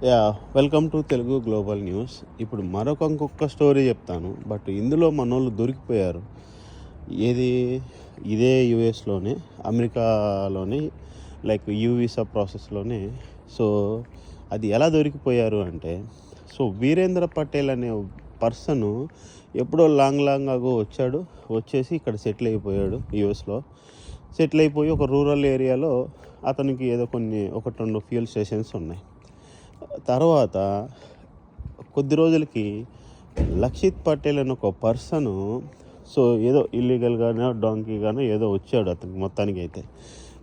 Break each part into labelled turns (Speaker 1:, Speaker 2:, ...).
Speaker 1: Yeah welcome to Telugu global news. ఇప్పుడు ఇంకొక story చెప్తాను. బట్ ఇందులో మనోళ్ళు దొరికిపోయారు. ఏది ఇదే యుఎస్లోనే, అమెరికాలోని, లైక్ యూ వీసా ప్రాసెస్లోనే. సో అది ఎలా దొరికిపోయారు అంటే, సో వీరేంద్ర పటేల్ అనే పర్సను ఎప్పుడో లాంగ్ అగో వచ్చాడు. వచ్చేసి ఇక్కడ సెటిల్ అయిపోయాడు యుఎస్లో. సెటిల్ అయిపోయి ఒక రూరల్ ఏరియాలో అతనికి ఏదో ఒకటి రెండు ఫ్యూయల్ స్టేషన్స్ ఉన్నాయి. తర్వాత కొద్ది రోజులకి లక్షిత్ పటేల్ అని ఒక పర్సను, సో ఏదో ఇల్లీగల్గానో డాంకీగానో ఏదో వచ్చాడు అతనికి. మొత్తానికి అయితే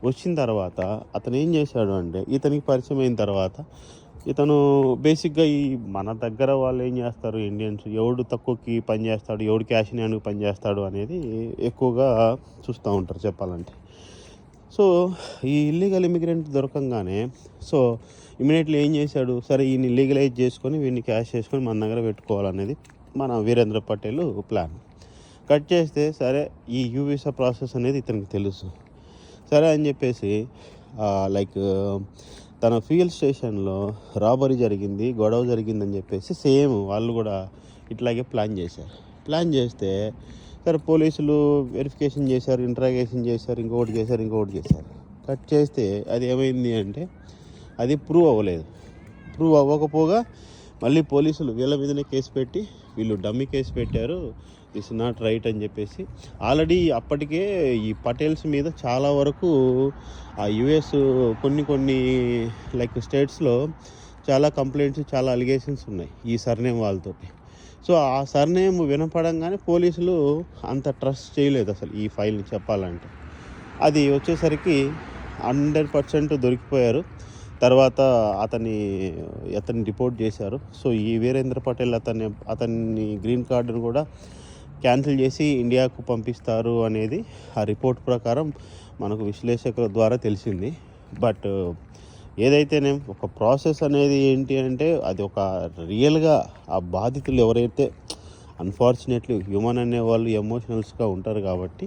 Speaker 1: వచ్చిన తర్వాత అతను ఏం చేశాడు అంటే, ఇతనికి పరిచయం అయిన తర్వాత ఇతను బేసిక్గా ఈ మన దగ్గర వాళ్ళు ఏం చేస్తారు, ఇండియన్స్ ఎవడు తక్కువకి పని చేస్తాడు, ఎవడు క్యాష్ ఇన్యానికి పని చేస్తాడు అనేది ఎక్కువగా చూస్తూ ఉంటారు చెప్పాలంటే. సో ఈ ఇల్లీగల్ ఇమిగ్రెంట్ దొరకంగానే సో ఇమీడియట్లీ ఏం చేశాడు, సరే ఈయన్ని లీగలైజ్ చేసుకొని వీడిని క్యాష్ చేసుకొని మన దగ్గర పెట్టుకోవాలనేది మన వీరేంద్ర పటేల్ ప్లాన్. కట్ చేస్తే సరే ఈ యూ వీసా ప్రాసెస్ అనేది ఇతనికి తెలుసు. సరే అని చెప్పేసి లైక్ తన ఫ్యూయల్ స్టేషన్లో రాబరీ జరిగింది, గొడవ జరిగిందని చెప్పేసి సేమ్ వాళ్ళు కూడా ఇట్లాగే ప్లాన్ చేశారు. ప్లాన్ చేస్తే సరే పోలీసులు వెరిఫికేషన్ చేశారు, ఇంట్రాగేషన్ చేశారు, ఇంకొకటి చేశారు. కట్ చేస్తే అది ఏమైంది అంటే అది ప్రూవ్ అవ్వలేదు. ప్రూవ్ అవ్వకపోగా మళ్ళీ పోలీసులు వీళ్ళ మీదనే కేసు పెట్టి, వీళ్ళు డమ్మీ కేసు పెట్టారు, దిస్ నాట్ రైట్ అని చెప్పేసి. ఆల్రెడీ అప్పటికే ఈ పటేల్స్ మీద చాలా వరకు ఆ యుఎస్ కొన్ని లైక్ స్టేట్స్లో చాలా కంప్లైంట్స్, చాలా అలిగేషన్స్ ఉన్నాయి ఈ సర్నేమ్ వాళ్ళతోటి. సో ఆ సర్నేమ్ వినపడంగానే పోలీసులు అంత ట్రస్ట్ చేయలేదు అసలు ఈ ఫైల్ని చెప్పాలంటే. అది వచ్చేసరికి 100% దొరికిపోయారు. తర్వాత అతన్ని రిపోర్ట్ చేశారు. సో ఈ వీరేంద్ర పటేల్ అతన్ని గ్రీన్ కార్డును కూడా క్యాన్సిల్ చేసి ఇండియాకు పంపిస్తారు అనేది ఆ రిపోర్ట్ ప్రకారం మనకు విశ్లేషకుల ద్వారా తెలిసింది. బట్ ఏదైతేనే ఒక ప్రాసెస్ అనేది ఏంటి అంటే, అది ఒక రియల్గా ఆ బాధితులు ఎవరైతే, అన్ఫార్చునేట్లీ హ్యూమన్ అనేవాళ్ళు ఎమోషనల్స్గా ఉంటారు కాబట్టి,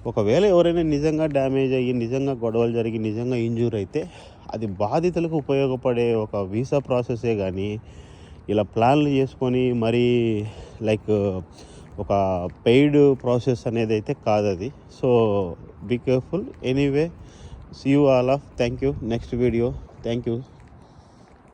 Speaker 1: ఒకవేళ ఎవరైనా నిజంగా డ్యామేజ్ అయ్యి, నిజంగా గొడవలు జరిగి, నిజంగా ఇంజూర్ అయితే అది బాధితులకు ఉపయోగపడే ఒక వీసా ప్రాసెసే కానీ ఇలా ప్లాన్లు చేసుకొని మరీ లైక్ ఒక పెయిడ్ ప్రాసెస్ అనేది అయితే కాదు అది. So be careful. Anyway, see you all of. Thank you. Next video. Thank you.